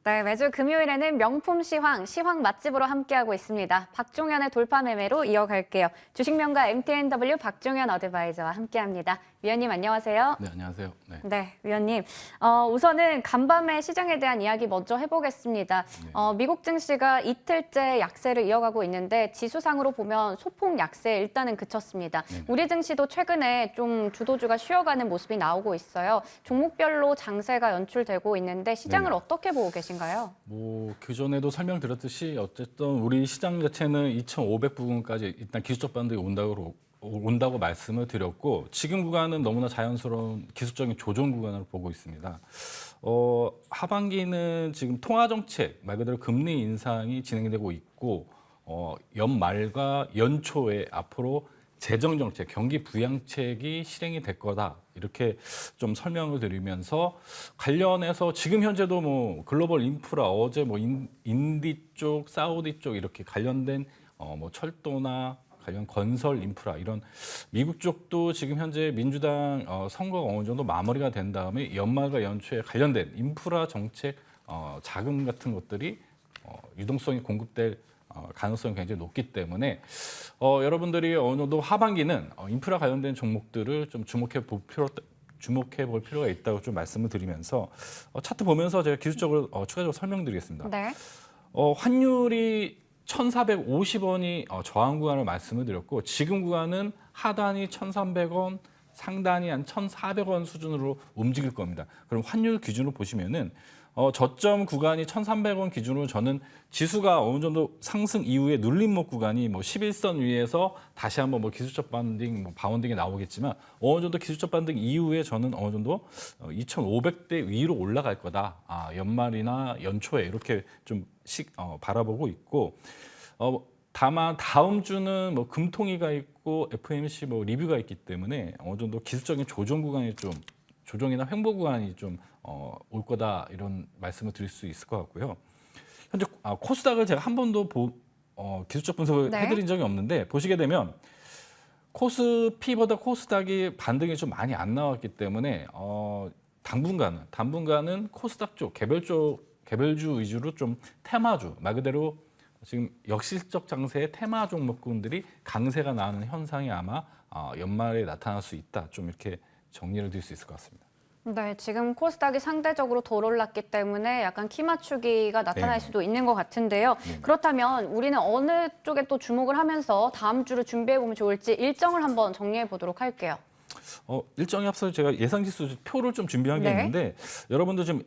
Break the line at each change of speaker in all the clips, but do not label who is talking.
네, 매주 금요일에는 명품 시황, 시황 맛집으로 함께하고 있습니다. 박종현의 돌파 매매로 이어갈게요. 주식명가 MTNW 박종현 어드바이저와 함께합니다. 위원님 안녕하세요.
네, 안녕하세요. 네.
네, 위원님. 우선은 간밤에 시장에 대한 이야기 먼저 해보겠습니다.
네.
미국 증시가 이틀째 약세를 이어가고 있는데 지수상으로 보면 소폭 약세에 일단은 그쳤습니다.
네.
우리 증시도 최근에 좀 주도주가 쉬어가는 모습이 나오고 있어요. 종목별로 장세가 연출되고 있는데 시장을
네.
어떻게 보고 계신가요?
그전에도 설명드렸듯이 어쨌든 우리 시장 자체는 2,500 부근까지 일단 기술적 반등이 온다고 말씀을 드렸고 지금 구간은 너무나 자연스러운 기술적인 조정 구간으로 보고 있습니다. 하반기는 지금 통화 정책 말 그대로 금리 인상이 진행되고 있고 연말과 연초에 앞으로 재정 정책, 경기 부양책이 실행이 될 거다. 이렇게 좀 설명을 드리면서 관련해서 지금 현재도 뭐 글로벌 인프라 어제 뭐 인디 쪽, 사우디 쪽 이렇게 관련된 뭐 철도나 관련 건설 인프라 이런 미국 쪽도 지금 현재 민주당 선거가 어느 정도 마무리가 된 다음에 연말과 연초에 관련된 인프라 정책 자금 같은 것들이 유동성이 공급될 가능성이 굉장히 높기 때문에 여러분들이 어느 정도 하반기는 인프라 관련된 종목들을 좀 주목해 볼 필요가 있다고 좀 말씀을 드리면서 차트 보면서 제가 기술적으로 추가적으로 설명드리겠습니다.
네.
환율이 1,450원이 저항 구간을 말씀을 드렸고 지금 구간은 하단이 1,300원, 상단이 한 1,400원 수준으로 움직일 겁니다. 그럼 환율 기준으로 보시면은 저점 구간이 1,300원 기준으로 저는 지수가 어느 정도 상승 이후에 눌림목 구간이 뭐 11선 위에서 다시 한번 뭐 기술적 반등, 뭐 바운딩이 나오겠지만 어느 정도 기술적 반등 이후에 저는 어느 정도 2,500대 위로 올라갈 거다. 연말이나 연초에 이렇게 좀 바라보고 있고 다만 다음 주는 뭐 금통위가 있고 FOMC 뭐 리뷰가 있기 때문에 어느 정도 기술적인 조정 구간이 좀 조정이나 횡보 구간이 좀 올 거다 이런 말씀을 드릴 수 있을 것 같고요. 현재 코스닥을 제가 한 번도 기술적 분석을
네.
해드린 적이 없는데 보시게 되면 코스피보다 코스닥이 반등이 좀 많이 안 나왔기 때문에 당분간은 코스닥 쪽 개별주 위주로 좀 테마주 말 그대로 지금 역실적 장세의 테마 종목군들이 강세가 나는 현상이 아마 연말에 나타날 수 있다. 좀 이렇게 정리를 드릴 수 있을 것 같습니다.
네, 지금 코스닥이 상대적으로 덜 올랐기 때문에 약간 키 맞추기가 나타날
네.
수도 있는 것 같은데요.
네.
그렇다면 우리는 어느 쪽에 또 주목을 하면서 다음 주를 준비해보면 좋을지 일정을 한번 정리해 보도록 할게요.
일정에 앞서 제가 예상지수 표를 좀 준비한 게
네.
있는데 여러분들 좀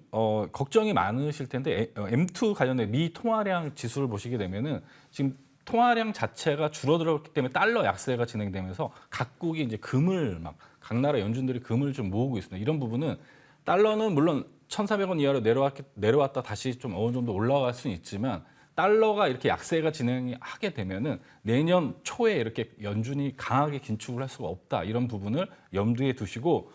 걱정이 많으실 텐데 M2 관련된 미 통화량 지수를 보시게 되면은 지금 통화량 자체가 줄어들었기 때문에 달러 약세가 진행되면서 각국이 이제 금을 각 나라 연준들이 금을 좀 모으고 있습니다. 이런 부분은 달러는 물론 1,400원 이하로 내려왔다 다시 좀 어느 정도 올라갈 수는 있지만 달러가 이렇게 약세가 진행하게 되면은 내년 초에 이렇게 연준이 강하게 긴축을 할 수가 없다. 이런 부분을 염두에 두시고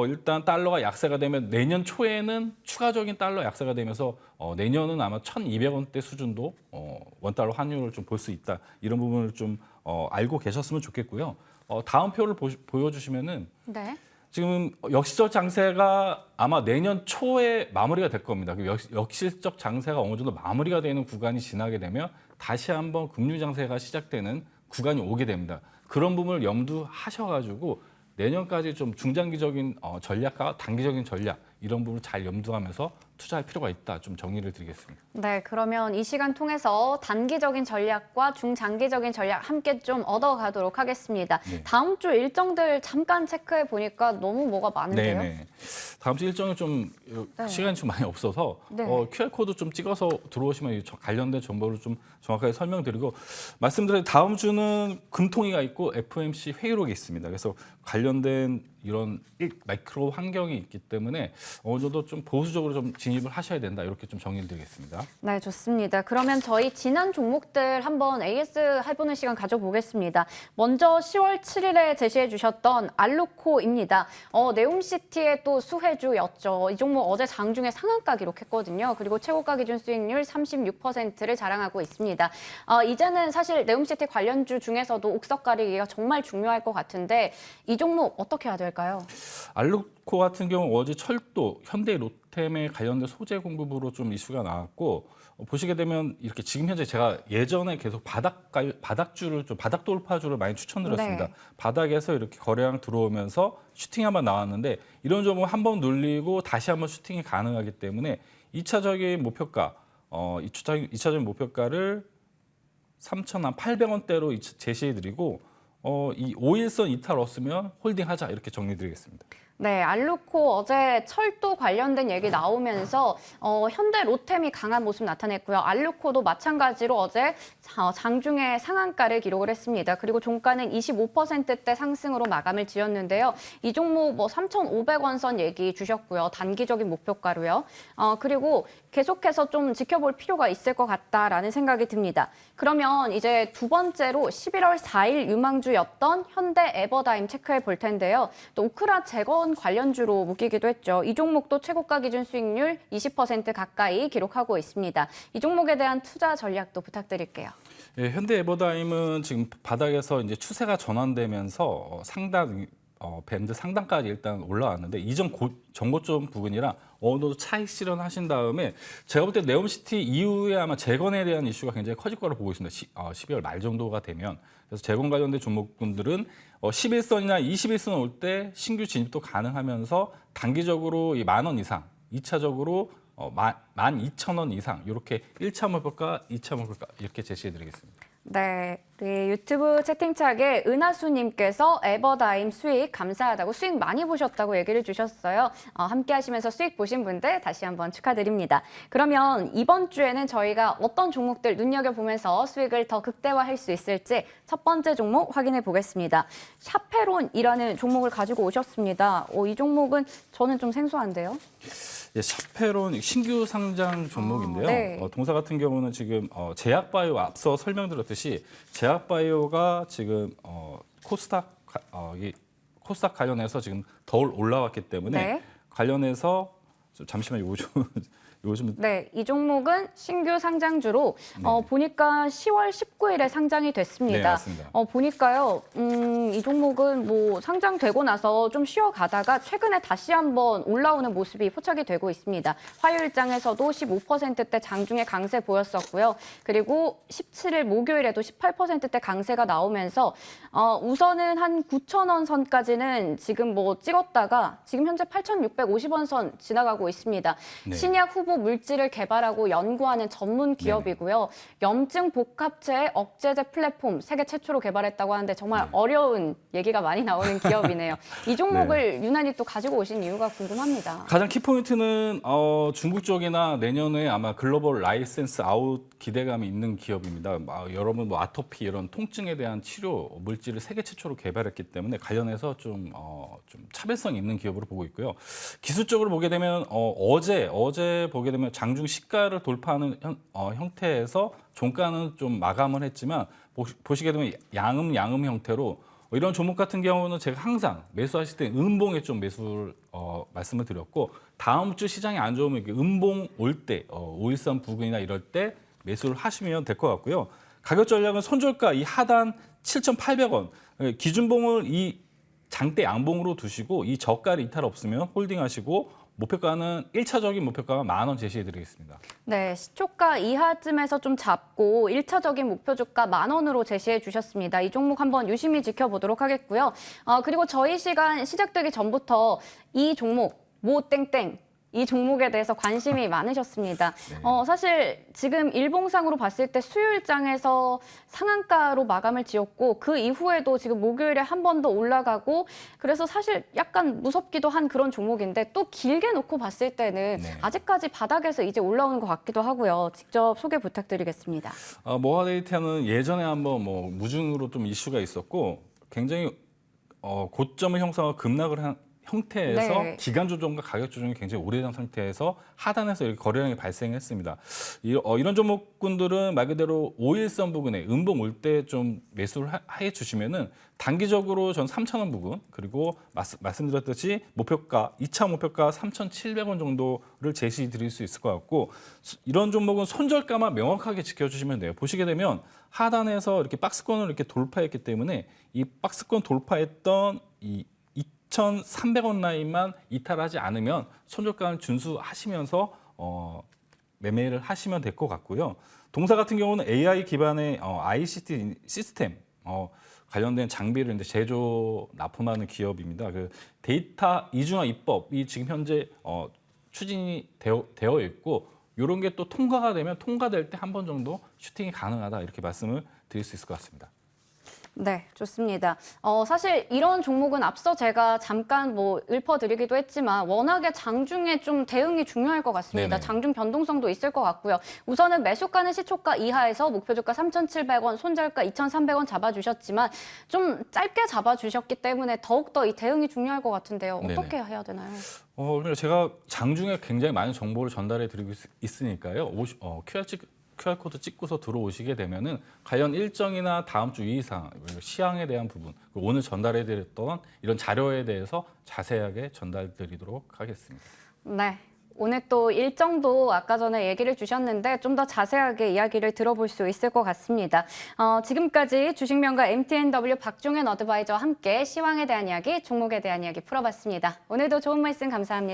일단 달러가 약세가 되면 내년 초에는 추가적인 달러 약세가 되면서 내년은 아마 1,200원대 수준도 원달러 환율을 좀 볼 수 있다. 이런 부분을 좀 알고 계셨으면 좋겠고요. 다음 표를 보여주시면은
네.
지금 역시적 장세가 아마 내년 초에 마무리가 될 겁니다. 역시적 장세가 어느 정도 마무리가 되는 구간이 지나게 되면 다시 한번 금융 장세가 시작되는 구간이 오게 됩니다. 그런 부분을 염두하셔가지고 내년까지 좀 중장기적인 전략과 단기적인 전략 이런 부분을 잘 염두하면서 투자할 필요가 있다. 좀 정리를 드리겠습니다.
네, 그러면 이 시간 통해서 단기적인 전략과 중장기적인 전략 함께 좀 얻어가도록 하겠습니다.
네.
다음 주 일정들 잠깐 체크해 보니까 너무 뭐가 많은데요.
네네. 다음 주 일정이 좀
네.
시간이 좀 많이 없어서
네.
QR코드 좀 찍어서 들어오시면 관련된 정보를 좀 정확하게 설명드리고 말씀드린 다음 주는 금통위가 있고 FOMC 회의록이 있습니다. 그래서 관련된 이런 마이크로 환경이 있기 때문에 어느 정도 좀 보수적으로 좀 진입을 하셔야 된다. 이렇게 좀 정리를 드리겠습니다.
네, 좋습니다. 그러면 저희 지난 종목들 한번 AS 해보는 시간 가져보겠습니다. 먼저 10월 7일에 제시해 주셨던 알루코입니다. 네옴시티의 또 수혜주였죠. 이 종목 어제 장중에 상한가 기록했거든요. 그리고 최고가 기준 수익률 36%를 자랑하고 있습니다. 이제는 사실 네옴시티 관련주 중에서도 옥석 가리기가 정말 중요할 것 같은데 이 종목 어떻게 해야 될까요? 될까요?
알루코 같은 경우 어제 철도, 현대 로템에 관련된 소재 공급으로 좀 이슈가 나왔고 보시게 되면 이렇게 지금 현재 제가 예전에 계속 바닥주를 좀 바닥 돌파주를 많이 추천드렸습니다.
네. 바닥에서
이렇게 거래량 들어오면서 슈팅이 한번 나왔는데 이런 종목 한번 눌리고 다시 한번 슈팅이 가능하기 때문에 2차적인 목표가 2차적인 목표가를 3,800원대로 제시해드리고 이 5일선 이탈 없으면 홀딩하자 이렇게 정리드리겠습니다.
네, 알루코 어제 철도 관련된 얘기 나오면서 현대 로템이 강한 모습 나타냈고요. 알루코도 마찬가지로 어제 장중에 상한가를 기록을 했습니다. 그리고 종가는 25%대 상승으로 마감을 지었는데요. 이 종목 3,500원 선 얘기 주셨고요. 단기적인 목표가로요. 그리고 계속해서 좀 지켜볼 필요가 있을 것 같다라는 생각이 듭니다. 그러면 이제 두 번째로 11월 4일 유망주였던 현대 에버다임 체크해 볼 텐데요. 또 우크라 재건 관련주로 묶이기도 했죠. 이 종목도 최고가 기준 수익률 20% 가까이 기록하고 있습니다. 이 종목에 대한 투자 전략도 부탁드릴게요.
예, 현대 에버다임은 지금 바닥에서 이제 추세가 전환되면서 상단 밴드 상단까지 일단 올라왔는데 이전 정고점 부분이랑 어느 정도 차익 실현하신 다음에 제가 볼 때 네옴시티 이후에 아마 재건에 대한 이슈가 굉장히 커질 거로 보고 있습니다. 12월 말 정도가 되면 그래서 재건 관련된 종목군들은 11선이나 21선 올 때 신규 진입도 가능하면서 단기적으로 이 10,000원 이상, 2차적으로 12,000원 이상 이렇게 1차 목표가, 2차 목표가 이렇게 제시해드리겠습니다.
네, 우리 유튜브 채팅창에 은하수님께서 에버다임 수익 감사하다고 수익 많이 보셨다고 얘기를 주셨어요. 함께 하시면서 수익 보신 분들 다시 한번 축하드립니다. 그러면 이번 주에는 저희가 어떤 종목들 눈여겨보면서 수익을 더 극대화할 수 있을지 첫 번째 종목 확인해 보겠습니다. 샤페론이라는 종목을 가지고 오셨습니다. 이 종목은 저는 좀 생소한데요.
예, 샤페론 신규 상장 종목인데요.
네.
동사 같은 경우는 지금 제약바이오 앞서 설명드렸듯이 제약바이오가 지금 코스닥 관련해서 지금 더 올라왔기 때문에
네.
관련해서 잠시만 요즘
네, 이 종목은 신규 상장주로
네.
보니까 10월 19일에 상장이
네,
됐습니다.
맞습니다.
보니까요, 이 종목은 뭐 상장되고 나서 좀 쉬어가다가 최근에 다시 한번 올라오는 모습이 포착이 되고 있습니다. 화요일장에서도 15%대 장중에 강세 보였었고요. 그리고 17일 목요일에도 18%대 강세가 나오면서 우선은 한 9,000원 선까지는 지금 뭐 찍었다가 지금 현재 8,650원 선 지나가고 있습니다.
네.
신약 후보 물질을 개발하고 연구하는 전문 기업이고요. 염증 복합체 억제제 플랫폼 세계 최초로 개발했다고 하는데 정말 어려운 얘기가 많이 나오는 기업이네요. 이 종목을 유난히 또 가지고 오신 이유가 궁금합니다.
가장 키포인트는 중국 쪽이나 내년에 아마 글로벌 라이센스 아웃 기대감이 있는 기업입니다. 여러분 아토피 이런 통증에 대한 치료 물질을 세계 최초로 개발했기 때문에 관련해서 좀 차별성 있는 기업으로 보고 있고요. 기술적으로 보게 되면 어제 보게 되면 장중 시가를 돌파하는 형태에서 종가는 좀 마감을 했지만 보시게 되면 양음 형태로 이런 종목 같은 경우는 제가 항상 매수하실 때 음봉에 좀 매수를 말씀을 드렸고 다음 주 시장이 안 좋으면 이렇게 음봉 올 때 5일선 부근이나 이럴 때 매수를 하시면 될 것 같고요. 가격 전략은 손절가 이 하단 7,800원 기준봉을 이 장대 양봉으로 두시고 이 저가를 이탈 없으면 홀딩하시고 목표가는 1차적인 목표가가 10,000원 제시해드리겠습니다.
네, 시초가 이하쯤에서 좀 잡고 1차적인 목표 주가 10,000원으로 제시해 주셨습니다. 이 종목 한번 유심히 지켜보도록 하겠고요. 그리고 저희 시간 시작되기 전부터 이 종목 뭐 이 종목에 대해서 관심이 많으셨습니다.
네.
사실 지금 일봉상으로 봤을 때 수요일장에서 상한가로 마감을 지었고 그 이후에도 지금 목요일에 한 번 더 올라가고 그래서 사실 약간 무섭기도 한 그런 종목인데 또 길게 놓고 봤을 때는
네.
아직까지 바닥에서 이제 올라오는 것 같기도 하고요. 직접 소개 부탁드리겠습니다.
모아데이터는 예전에 한번 무중으로 좀 이슈가 있었고 굉장히 고점을 형성하고 급락을 한 형태에서
네.
기간 조정과 가격 조정이 굉장히 오래된 상태에서 하단에서 이렇게 거래량이 발생했습니다. 이런 종목군들은 말 그대로 5일선 부근에 음봉 올 때 좀 매수를 해 주시면은 단기적으로 전 3,000원 부근 그리고 말씀드렸듯이 목표가 2차 목표가 3,700원 정도를 제시 드릴 수 있을 것 같고 이런 종목은 손절가만 명확하게 지켜주시면 돼요. 보시게 되면 하단에서 이렇게 박스권을 이렇게 돌파했기 때문에 이 박스권 돌파했던 이 2,300원 라인만 이탈하지 않으면 손절가는 준수하시면서 매매를 하시면 될 것 같고요. 동사 같은 경우는 AI 기반의 ICT 시스템 관련된 장비를 이제 제조 납품하는 기업입니다. 그 데이터 이중화 입법이 지금 현재 추진이 되어 있고 이런 게 또 통과가 되면 통과될 때 한 번 정도 슈팅이 가능하다 이렇게 말씀을 드릴 수 있을 것 같습니다.
네, 좋습니다. 사실 이런 종목은 앞서 제가 잠깐 뭐 읊어드리기도 했지만 워낙에 장중에 좀 대응이 중요할 것 같습니다.
네네.
장중 변동성도 있을 것 같고요. 우선은 매수가는 시초가 이하에서 목표주가 3,700원, 손절가 2,300원 잡아주셨지만 좀 짧게 잡아주셨기 때문에 더욱더 이 대응이 중요할 것 같은데요. 어떻게 해야 되나요?
그러니까 제가 장중에 굉장히 많은 정보를 전달해 드리고 있으니까요. QR코드 찍고서 들어오시게 되면은 관련 일정이나 다음 주 이상 시황에 대한 부분, 그리고 오늘 전달해 드렸던 이런 자료에 대해서 자세하게 전달 드리도록 하겠습니다.
네. 오늘 또 일정도 아까 전에 얘기를 주셨는데 좀 더 자세하게 이야기를 들어볼 수 있을 것 같습니다. 지금까지 주식명가 MTNW 박종현 어드바이저와 함께 시황에 대한 이야기, 종목에 대한 이야기 풀어봤습니다. 오늘도 좋은 말씀 감사합니다.